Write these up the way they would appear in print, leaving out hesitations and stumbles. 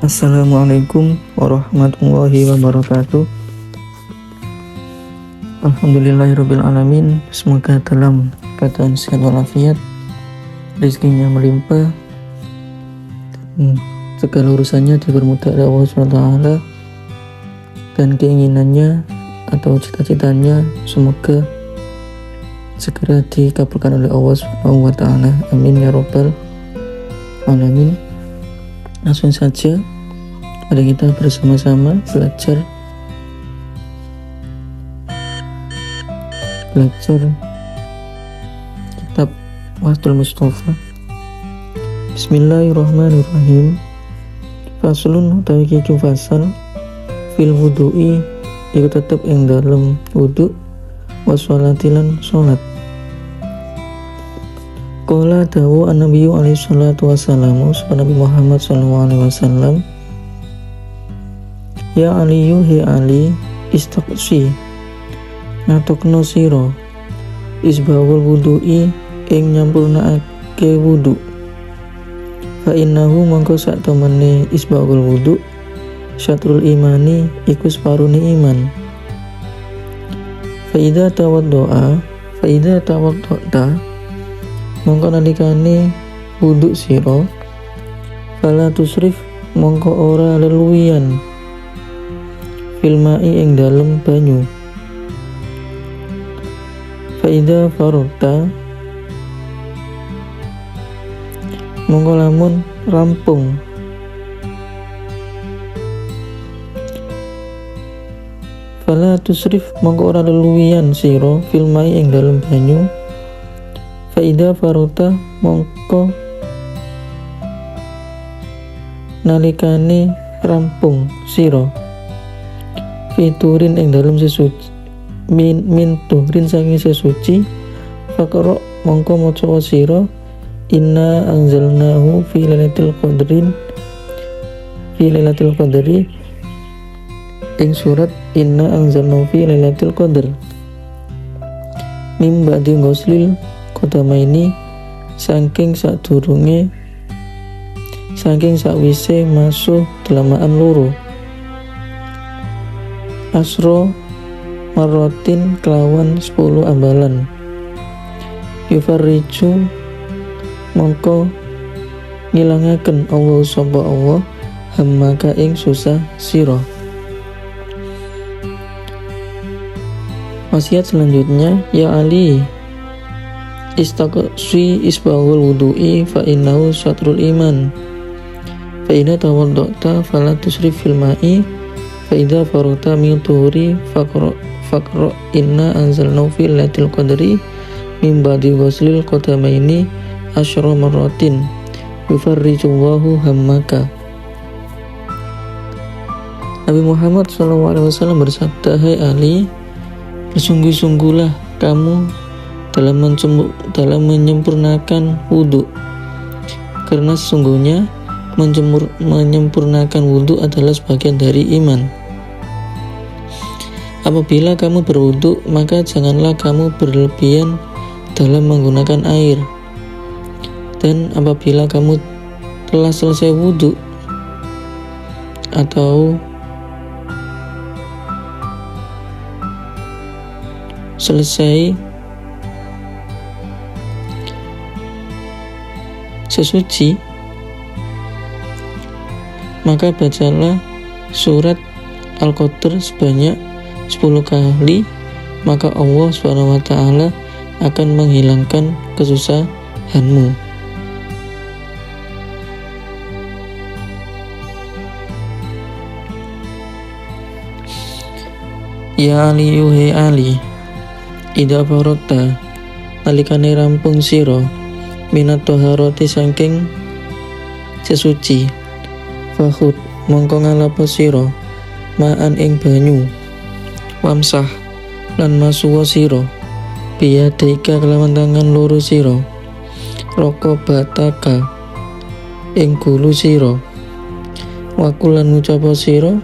Assalamualaikum warahmatullahi wabarakatuh. Alhamdulillahirrabbilalamin. Semoga dalam keadaan sehat walafiat, rezekinya melimpah, dan segala urusannya dipermudah oleh Allah SWT, dan keinginannya atau cita-citanya semoga segera dikabulkan oleh Allah SWT. Amin ya rabbal alamin. Langsung saja mari kita bersama-sama belajar kitab Wasdul Mustafa. Bismillahirrahmanirrahim. Faslun utawi iki fasal fil wudu'i iku tetep ing dalem wudu wa sholatilan sholat. Qala dawu an-nabiyyu alaihi salatu wassalamu Nabi Muhammad sallallahu alaihi wasallam, ya aliyu he ali istaqsi ngatokno sira isbawul wudu'i ing nyampurnakake wudu. Fa innahu mangko sak temene isbawul wudu syatrul imani iku separone iman. Fa idza tawaddoa mongko nalikane wudu sira fala tusrif mongko ora leluwian fil ma'i ing dalem banyu. Fa idza faragta mongko lamun rampung fala tusrif mongko ora leluwian sira fil ma'i ing dalem banyu. Faida farota mongko nalikane rampung sira fiturin ing dalem sesuci min turin saking sesuci fakro mongko maca sira inna anzalnahu fi lailatul qadri ing surat inna anzalnahu fi lailatul qadr mim ba'di ghuslil kodama ini saking sakwise masuk delamaan loro asro marotin kelawan 10 ambalan yufarriju mongko ngilangaken Allah sapa Allah hammaka ing susah sira. Wasiat selanjutnya, ya Ali istaqsi isbahul wudu'i fa innahu syatrul iman. Fa idza tawaddata fala tusrif fil ma'i fa idza faragta min tuhuri faqra inna anzalnahu fi lailatul qadri min ba'di ghuslil qadamaini asyra marratin yufarrijullahu hammaka. Nabi Muhammad SAW bersabda, hai Ali, bersungguh-sungguhlah kamu dalam menyempurnakan wudhu, karena sesungguhnya menyempurnakan wudhu adalah sebagian dari iman. Apabila kamu berwudhu, maka janganlah kamu berlebihan dalam menggunakan air. Dan apabila kamu telah selesai wudhu atau selesai sesuci, maka bacalah surat Al-Qadr sebanyak 10 kali, maka Allah SWT akan menghilangkan kesusahanmu. Ya Ali yuhe Ali idza faragta nalikane rampung sira minat toharoti saking sesuci fakhud mongko ngalapo sira ma'an ing banyu wamsah lan masuwa sira biyadaika kelawan tangan loro sira rokobataka ing gulu sira wakulan ngucapa sira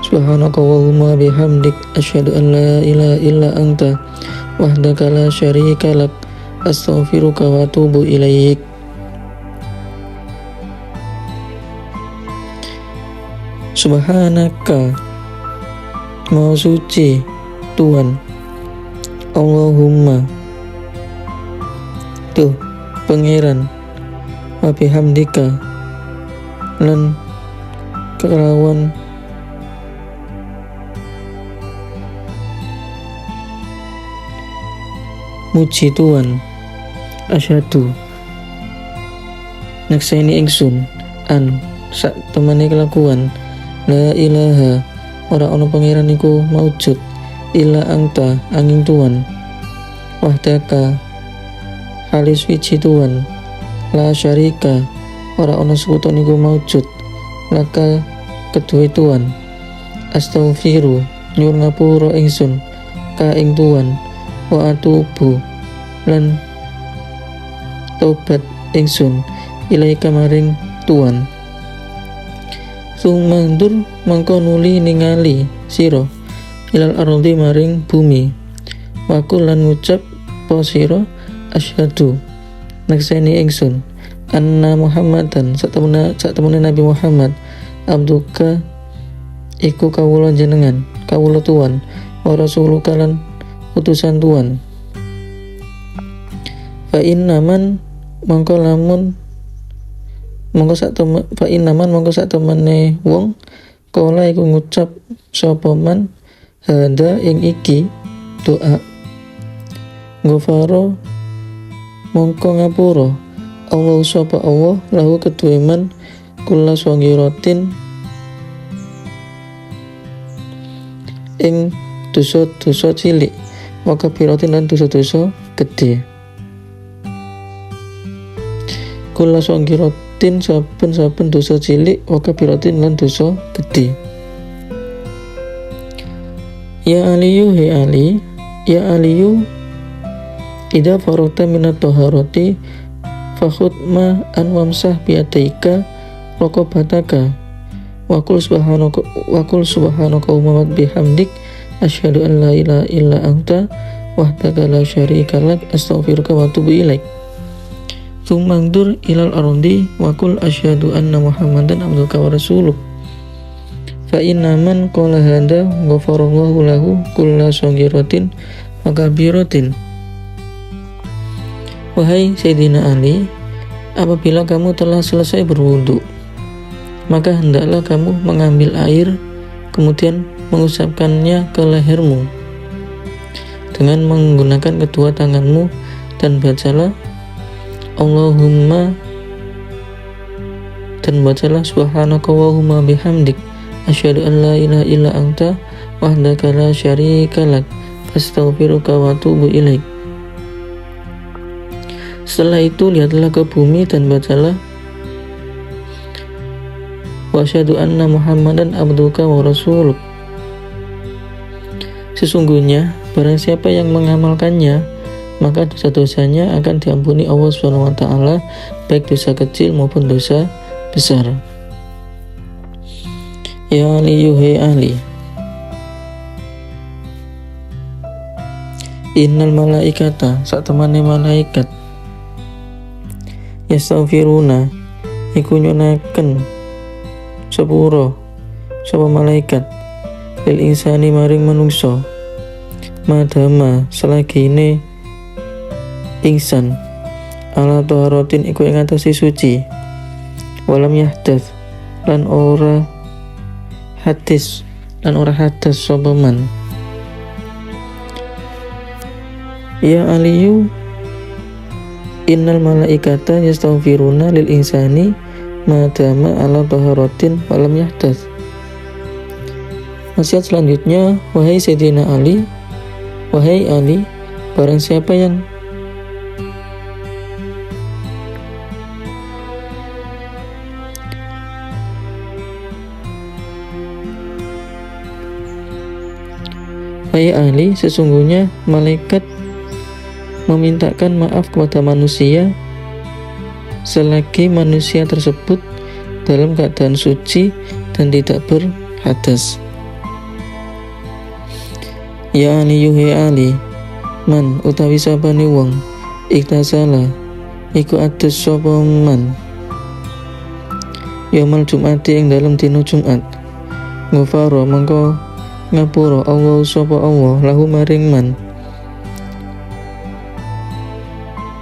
subhanaka wahumma bihamdik asyhadu an la ilaha illa anta wahdaka la syarika lak astaghfiruka wa atubu ilaik. Subhanaka, Maha suci Tuhan. Allahumma, tuh Pangeran. Wa bihamdika, lan kelawan muji Tuhan. Asyhadu, nyakseni ingsun an sak temene kelakuan la ilaha, ora ana pangeran iku maujud illa anta, angin Tuhan. Wahdaka, halis wiji Tuhan. La syarika, ora ana sekutu niku maujud laka kedue Tuhan. Astaghfiru, nyuwun ngapura ingsun ka ing Tuhan. Wa atubu, lan tobat ingsun ilaika maring Tuhan. Sumandur mangko nuli ningali sira ilal ardi maring bumi. Wakul lan ngucap po sira asyhadu, nakseni ingsun anna Muhammadan, sak temene Nabi Muhammad abduka iku kawula jenengan, kawula Tuhan, wa rasuluka lan utusan Tuhan. Fa innaman mangko lamun mongko sak temene wong kala iku ngucap sapa man hada ing iki doa ghafaro mongko ngapura Allah sapa Allah lahu kedue man kula sangiratin ing dosa-dosa cilik wa kabiratin lan dosa-dosa gedhe. Kula sangiratin saben-saben dosa cilik wa kabiratin lan dosa gedhe. Ya aliyu, he Ali, ya aliyu, idza faragta minat taharati fakhud ma an wamsah biyadaika raqabataka wa qul subhanaka wa bihamdik asyhadu an la ilaha illa anta wahdaka la syarika lak astaghfiruka wa atubu ilaik. Tsumangdur ilal ardi wa qul asyhadu anna Muhammadan abduka wa rasuluk. Fa inna man qala hada ghafarallahu lahu kulla saghiratin wa kabiratin. Wahai Sayyidina Ali, apabila kamu telah selesai berwudu, maka hendaklah kamu mengambil air kemudian mengusapkannya ke lehermu dengan menggunakan kedua tanganmu dan bacalah Allahumma, dan bacalah subhanaka Allahumma bihamdik asyhadu an la ilaha illa anta wahdaka la syarika lak astaghfiruka wa atubu ilaik. Setelah itu lihatlah ke bumi dan bacalah wa asyhadu anna Muhammadan abduka wa rasuluk. Sesungguhnya barang siapa yang mengamalkannya, maka dosa-dosanya akan diampuni Allah Subhanahu wa taala, baik dosa kecil maupun dosa besar. Ya Ali, yuhai Ali, innal malaikata, sak temane malaikat, yastaghfiruna iku nyunaken sepuro sapa malaikat lil insani maring manungsa madama selagine ingsan ala taharatin iku ing atase suci walam yahdats lan ora hadas sapa man. Ya aliyu, innal malaikata yastaghfiruna lil insani madama ala taharatin walam yahdats. Nasihat selanjutnya, wahai Sayyidina Ali, wahai Ali, barang siapa yang wahai Ali, sesungguhnya malaikat memintakan maaf kepada manusia selagi manusia tersebut dalam keadaan suci dan tidak berhadas. Ya Ali, yuhai Ali, man utawi sabane wong iktasala iku adus sapa man yaumul jum'ati ing dalam dina Jumat Ghafara mongko ngapura Allah sapa Allah lahu maring man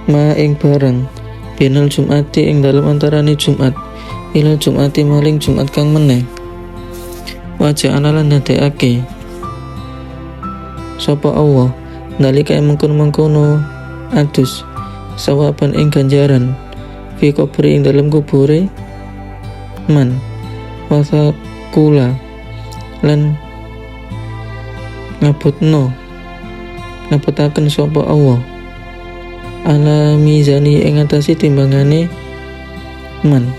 ma ing barang binal Jum'ati ing dalem antarane Jumat ilal Jum'ati maling Jumat kang meneh wajah analan nadekake sapa Allah nalika mengkono-mengkono adus sawaban ing ganjaran fi kubri ing dalem kubure man wasakula lan ngabutaken sapa Allah ala mizani ing atase timbangane man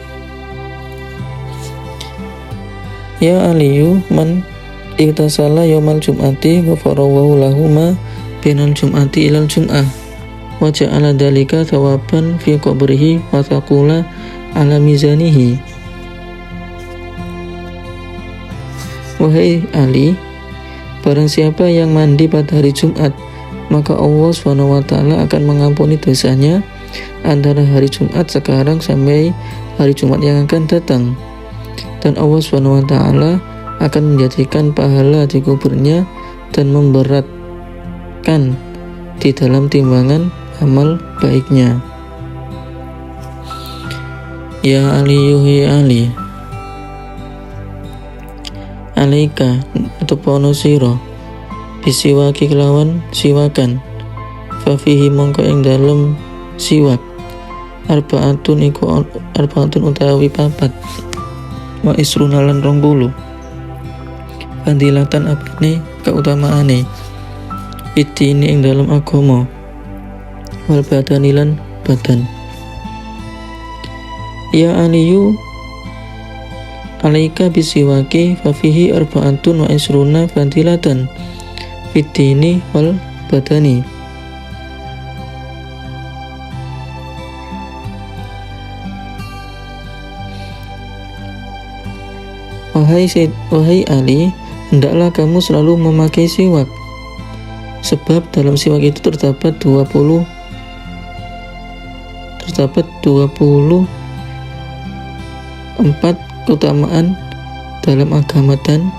ya aliyu man iktasala yaumal jum'ati ghafarahu lahuma binal jum'ati ilal jum'ah wa ja'ala dalika thawaban fi qabrihi wa taqula ala mizanihi. Wahai Ali, barang siapa yang mandi pada hari Jumat, maka Allah SWT akan mengampuni dosanya antara hari Jumat sekarang sampai hari Jumat yang akan datang. Dan Allah SWT akan menjadikan pahala di kuburnya dan memberatkan di dalam timbangan amal baiknya. Ya Ali yuhi Ali, alaika tepono siro bisiwaki kelawan siwakan fafihi mongko ing dalem siwak arbaatun utawi papat wa isrunalan 20 fadilatan abine keutamaane ini ing dalem agama wal badanilan badan. Ya aliyu alaika bisiwaki fafihi arbaatun wa isruna fadilatan fitini wal badani. Wahai Ali, hendaklah kamu selalu memakai siwak, sebab dalam siwak itu terdapat 24 keutamaan dalam agama dan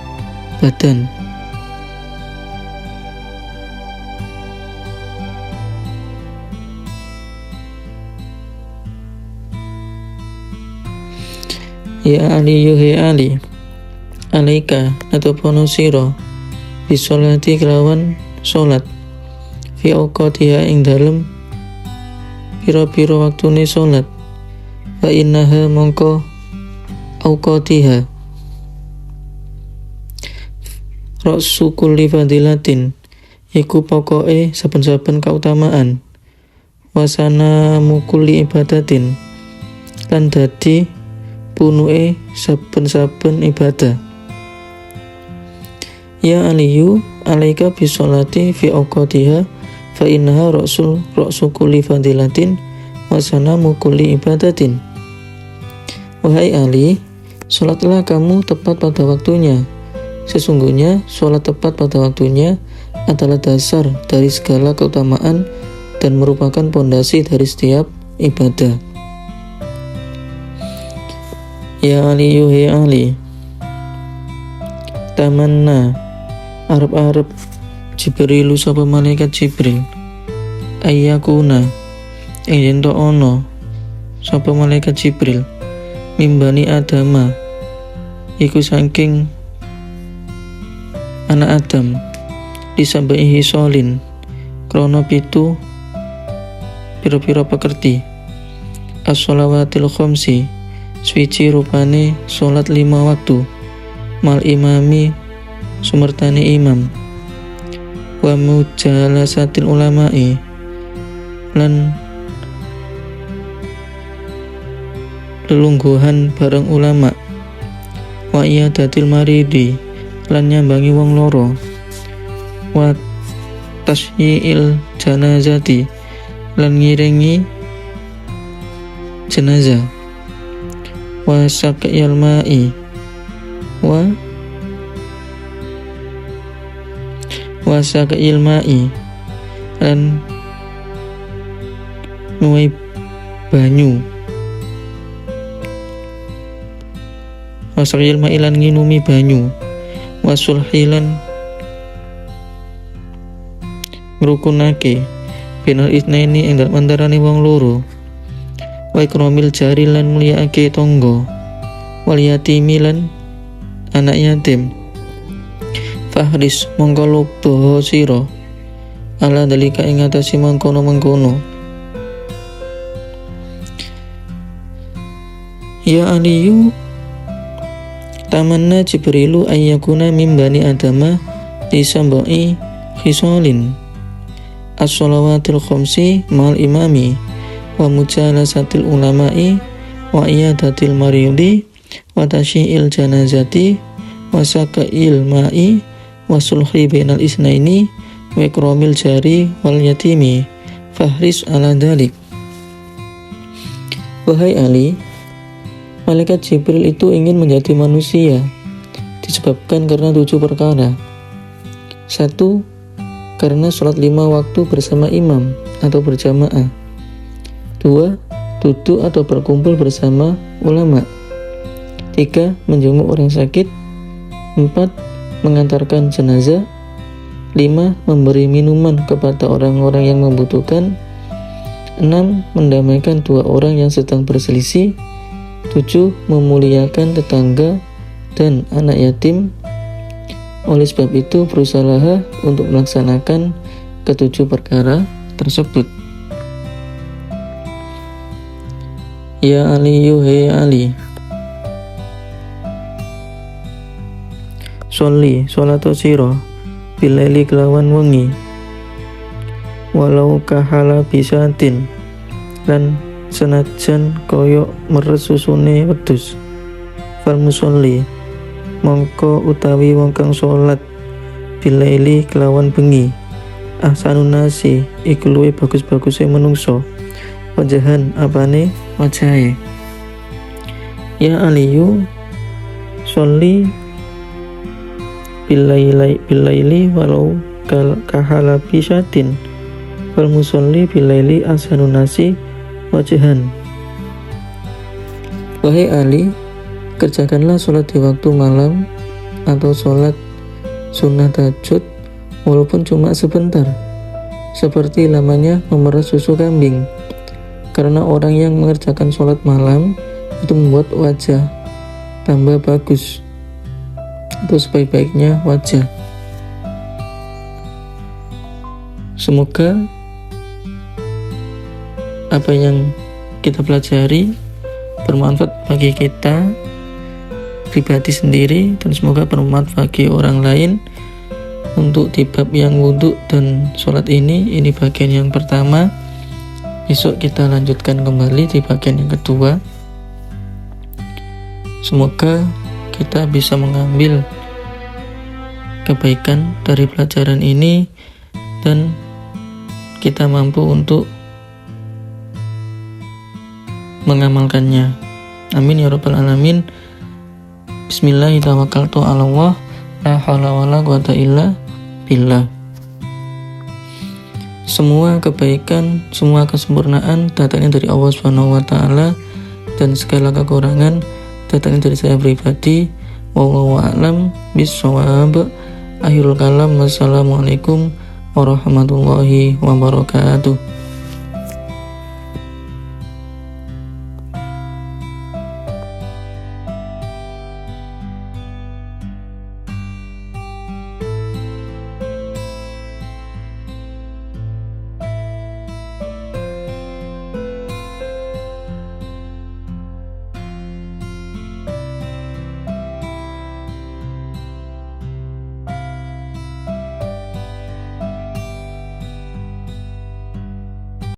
badan. Ya Ali yuhi Ali, alaika atau pono siro bisolati kelawan solat fi awqatiha ing dalem pira-pira waktune solat fa innaha mongko awqatiha rasu kulli fadilatin iku pokoke saben-saben kautamaan wasana mukulli ibadatin lan dadi punuke saben-saben ibadah. Ya aliyu alaika bisolati fi awqatiha fa innaha rasu kulli fadilatin wa sanamu kulli ibadatin. Wahai Ali, salatlah kamu tepat pada waktunya. Sesungguhnya salat tepat pada waktunya adalah dasar dari segala keutamaan dan merupakan pondasi dari setiap ibadah. Ya Ali yuhi Ali, tamanna arep Jibrilu sapa malaikat Jibril ayyakuna ing ento ono sapa malaikat Jibril mimbani Adama iku saking anak Adam disabahi solin krono pitu pira-pira pekerti as-sholawatil khamsi swiji rupane salat 5 waktu mal imami sumertane imam wa mujalasatil ulama'i lan lelungguhan bareng ulama wa iyadatil maridi lan nyambangi wong loro wa tasyiil janazati lan ngiringi jenazah wa saqiyal ma'i wa saqiyil ma'i lan nuwai banyu wa saqiyil ma'i lan nginumi banyu wasulhilan ngrukunake binal isnaini ing dalem antarane wong loro, wa ikromil jari lan mulyaake tangga, wal yatimi lan anak yatim. Fahris mongko lubuh sira ala dalika ing atase mangkono-mangkono. Ya Aliyu tamanna Jibrilu ayyakuna min bani adama lisambai khisalin as-shalawatil khamsi mal imami wa mujalasatil ulama'i wa iyadatil maridi wa tasyi'il janazati wa saka'il ma'i wa sulhi bainal isnaini wa ikramil jari wal yatimi fahris ala dalik. Wahai Ali, malaikat Jibril itu ingin menjadi manusia disebabkan karena 7 perkara. 1. Karena sholat 5 waktu bersama imam atau berjamaah. 2. Duduk atau berkumpul bersama ulama. 3. Menjenguk orang sakit. 4. Mengantarkan jenazah. 5. Memberi minuman kepada orang-orang yang membutuhkan. 6. Mendamaikan 2 orang yang sedang berselisih. 7. Memuliakan tetangga dan anak yatim. Oleh sebab itu berusahalah untuk melaksanakan ke-7 perkara tersebut. Ya Ali, yuhai Ali, sholli sholatu siro bilaili kelawan wengi, walau kahala bisatin lan senajan koyok meres susune wedhus. Fal musolli mongko utawi wong kang salat bilaili kelawan bengi, ahsanun nasi iku luwih bagus-baguse menungso, wajahan apane wajahe. Ya Aliyu sholli bilaili walau kahala bisatin wal musolli bilaili ahsanun nasi wajahan. Wahai Ali, kerjakanlah sholat di waktu malam atau sholat sunnah tahajud walaupun cuma sebentar, seperti lamanya memerah susu kambing, karena orang yang mengerjakan sholat malam itu membuat wajah tambah bagus, itu sebaik-baiknya wajah. Semoga apa yang kita pelajari bermanfaat bagi kita pribadi sendiri, dan semoga bermanfaat bagi orang lain. Untuk di bab yang wudhu dan sholat ini bagian yang pertama. Besok kita lanjutkan kembali di bagian yang kedua. Semoga kita bisa mengambil kebaikan dari pelajaran ini dan kita mampu untuk mengamalkannya. Amin ya rabbal alamin. Bismillahirrahmanirrahim. Allah la haula wala quwata illa billah. Semua kebaikan, semua kesempurnaan datangnya dari Allah Subhanahu wa taala, dan segala kekurangan datangnya dari saya pribadi. Wallahu a'lam bishawab. Akhirul kalam. Wassalamualaikum warahmatullahi wabarakatuh.